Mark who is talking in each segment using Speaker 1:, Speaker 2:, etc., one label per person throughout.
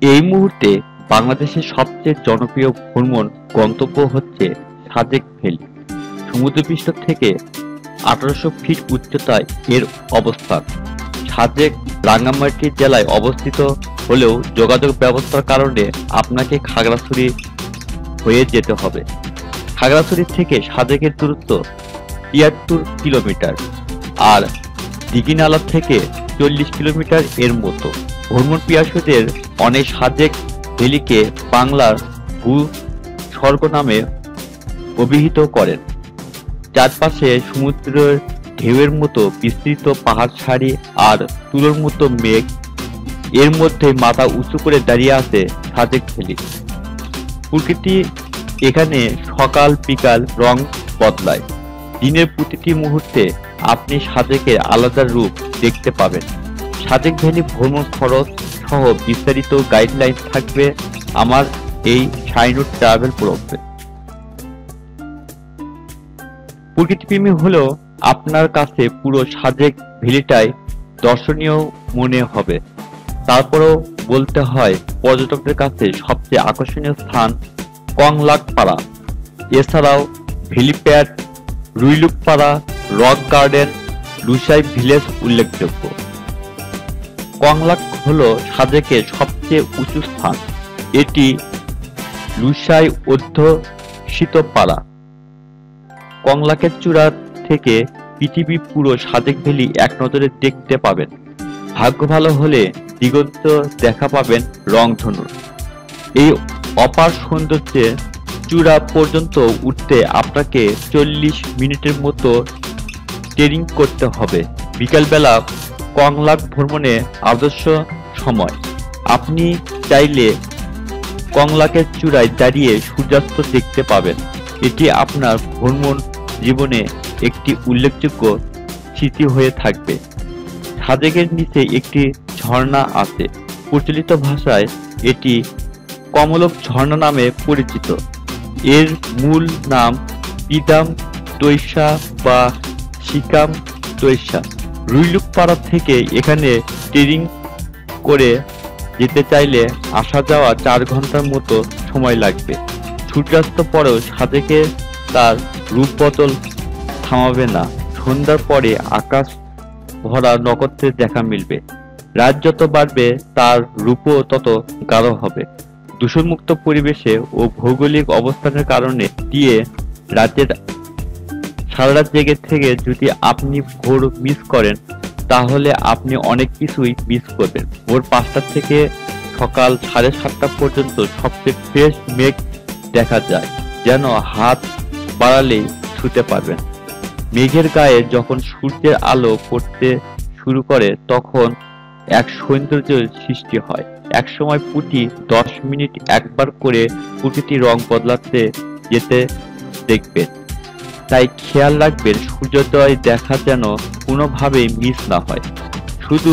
Speaker 1: এই মুহূর্তে বাংলাদেশের সবচেয়ে জনপ্রিয় ভ্রমণ গন্তব্য হচ্ছে সাজেক ভ্যালি। সমুদ্রপৃষ্ঠ থেকে 1800 ফিট উচ্চতায় এর অবস্থান। সাজেক রাঙ্গামাটি জেলায় অবস্থিত হলেও যোগাযোগ ব্যবস্থার কারণে আপনাকে খাগড়াছড়ি হয়ে যেতে হবে। খাগড়াছড়ি থেকে সাজেকের দূরত্ব 73 কিলোমিটার আর দিঘিনালা থেকে 40 কিলোমিটার এর মতো। ভ্রমণ পিয়াসুদের অনেক সাজেক ভ্যালিকে বাংলার ভূস্বর্গ নামে অভিহিত করেন। চারপাশে সমুদ্রের ঢেউয়ের মতো বিস্তৃত পাহাড় সারি আর তুলোর মতো মেঘ, এর মধ্যে মাথা উঁচু করে দাঁড়িয়ে আছে সাজেক ভ্যালি। প্রকৃতি এখানে সকাল বিকাল রং বদলায়। দিনের প্রতিটি মুহূর্তে আপনি সাজেকের আলাদা রূপ দেখতে পাবেন। সাজেক ভ্যালি ভ্রমণ খরচ সহ বিস্তারিত গাইডলাইন থাকবে আমার এই শাইনুর ট্রাভেল ব্লগে। প্রকৃতিপ্রেমী হলেও আপনার কাছে পুরো সাজেক ভ্যালিটাই দর্শনীয় মনে হবে। তারপরেও বলতে হয়, পর্যটকদের কাছে সবচেয়ে আকর্ষণীয় স্থান কংলাকপাড়া। এছাড়াও ভ্যালিপ্যাড, রুইলুকপাড়া, রক গার্ডেন, লুসাই ভিলেজ উল্লেখযোগ্য। কংলাক হলো সাজেকের সবচেয়ে উঁচু স্থান। এটি লুসাই অধ্যুষিত পাড়া। কংলাকের চূড়া থেকে পৃথিবী পুরো সাজেক ভ্যালি এক নজরে দেখতে পাবেন। ভাগ্য ভালো হলে দিগন্ত দেখা পাবেন রংধনুর। এই অপার সৌন্দর্যে চূড়া পর্যন্ত উঠতে আপনাকে 40 মিনিটের মতো ট্রেকিং করতে হবে। বিকালবেলা কংলাক ভ্রমণে আদর্শ সময়। আপনি চাইলে কংলাকের চূড়ায় দাঁড়িয়ে সূর্যাস্ত দেখতে পাবেন। এটি আপনার ভ্রমণ জীবনে একটি উল্লেখযোগ্য স্মৃতি হয়ে থাকবে। সাজেকের নিচে একটি ঝর্ণা আছে। প্রচলিত ভাষায় এটি কমলক ঝর্ণা নামে পরিচিত। এর মূল নাম পিদাম তৈশা বা শিকাম তৈশা। রুইলুকপাড়া থেকে এখানে ট্রেকিং করে যেতে চাইলে আসা যাওয়া 4 ঘন্টার মতো সময় লাগবে। সূর্যাস্ত পরেও সাজেকে তার রূপ বদল থামাবে না। সন্ধ্যার পরে আকাশ ভরা নক্ষত্রের দেখা মিলবে। রাত যত বাড়বে তার রূপও তত গাঢ় হবে। দূষণমুক্ত পরিবেশে ও ভৌগোলিক অবস্থানের কারণে দিয়ে রাতের সারা রাত জেগে থেকে যদি আপনি ভোর মিস করেন তাহলে আপনি অনেক কিছুই মিস করবেন। ভোর 5টা থেকে সকাল 7:30 পর্যন্ত সবচেয়ে ফ্রেশ মেঘ দেখা যায়, যেন হাত বাড়ালেই ছুঁতে পারবেন। মেঘের গায়ে যখন সূর্যের আলো পড়তে শুরু করে তখন এক সৌন্দর্য সৃষ্টি হয়। একসময় প্রতি 10 মিনিট একবার করে প্রকৃতি রং বদলাতে যেতে দেখবেন। তাই খেয়াল রাখবেন সূর্যোদয় দেখা যেন কোনোভাবেই মিস না হয়। শুধু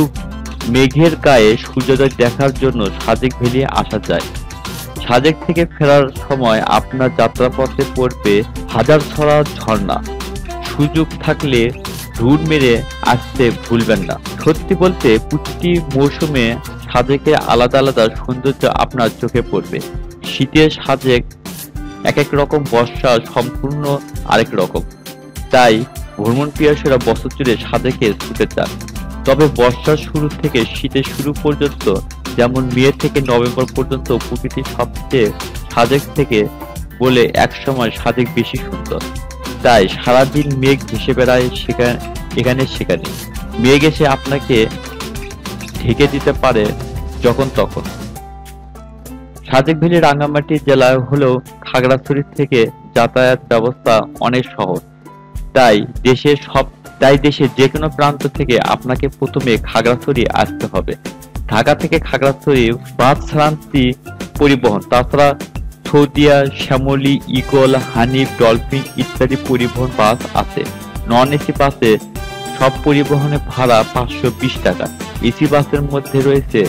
Speaker 1: মেঘের গায়ে সূর্যোদয় দেখার জন্য সাজেক ভ্যালি আসা যায়। সাজেক থেকে ফেরার সময় আপনার যাত্রাপথে পড়বে হাজারছড়া ঝর্ণা। সুযোগ থাকলে ঢুঁ মেরে আসতে ভুলবেন না। সত্যি বলতে প্রতিটি মৌসুমে সাজেকে আলাদা আলাদা সৌন্দর্য আপনার চোখে পড়বে। শীতের সাজেক এক এক রকম, বর্ষা সম্পূর্ণ আরেক রকম। তাই ভ্রমণ পিয়াসীরা বছর জুড়ে সাজেকে ছুটে যান। তবে বর্ষার শুরু থেকে শীতের শুরু পর্যন্ত, যেমন মে থেকে নভেম্বর পর্যন্ত প্রকৃতি সবচেয়ে সাজেক থেকে বলে একসময় সাজেক বেশি সুন্দর। তাই সারাদিন মেঘ ভেসে বেড়ায় এখানে সেখানে। মেঘ এসে আপনাকে ঢেকে দিতে পারে যখন তখন। সাজেক ভ্যালি রাঙ্গামাটি জেলায় হলেও খাগড়াছড়ি থেকে যাতায়াত ব্যবস্থা অনেক সহজ। তাই দেশের যে কোনো প্রান্ত থেকে আপনাকে প্রথমে খাগড়াছড়ি আসতে হবে। ঢাকা থেকে খাগড়াছড়ি বাস শ্রান্তি পরিবহন, তাছাড়া সৌদিয়া, শ্যামলী, ইগল, হানিফ, ডলফিন ইত্যাদি পরিবহন বাস আছে। নন এসি বাসে সব পরিবহনের ভাড়া 520 টাকা। এসি বাসের মধ্যে রয়েছে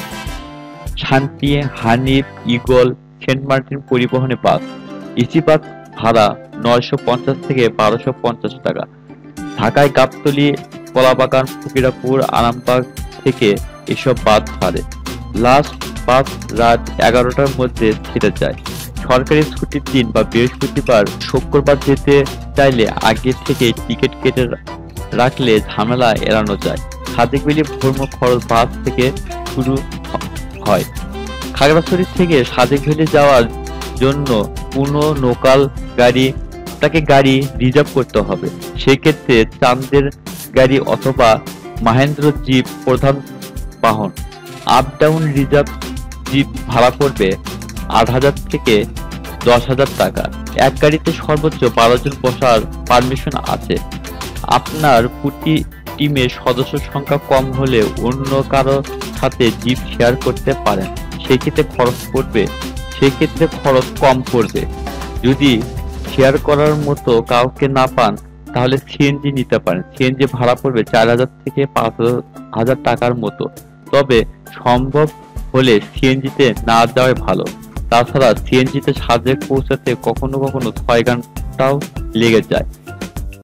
Speaker 1: শান্তি, হানিফ, ইগল, সেন্ট মার্টিন পরিবহনে বাস। এসি বাস ভাড়া 950 থেকে 1250 টাকা। ঢাকায় গাবতলী, কলাবাগান, ফকিরাপুর, আরামবাগ থেকে এসব বাস ছাড়ে। লাস্ট বাস রাত 11টার মধ্যে ছেড়ে যায়। সরকারি ছুটির দিন বা বৃহস্পতিবার, শুক্রবার যেতে চাইলে আগে থেকে টিকিট কেটে রাখলে ঝামেলা এড়ানো যায়। সাজেক ভ্যালি ভ্রমণ খরচ বাস থেকে শুরু হয়। খাগড়াছড়ি থেকে সাজেক ভ্যালি যাওয়ার জন্য কোনো লোকাল গাড়ি রিজার্ভ করতে হবে। সেক্ষেত্রে চাঁদের গাড়ি অথবা মাহেন্দ্র জিপ প্রধান বাহন। আপ ডাউন রিজার্ভ জিপ ভাড়া পড়বে 8,000 থেকে 10,000 টাকা। এক গাড়িতে সর্বোচ্চ 12 জন বসার পারমিশন আছে। আপনার প্রতি টিমের সদস্য সংখ্যা কম হলে অন্য কারো সাথে জিপ শেয়ার করতে পারেন। সেক্ষেত্রে খরচ কম পড়বে। যদি শেয়ার করার মতো কাউকে না পান তাহলে সিএনজি নিতে পারেন। সিএনজি ভাড়া পড়বে 4,000 থেকে 5,000 টাকার মতো। তবে সম্ভব হলে সিএনজিতে না যাওয়াই ভালো। তাছাড়া সিএনজিতে সাজেক পৌঁছাতে কখনো কখনো 6 ঘন্টাও লেগে যায়।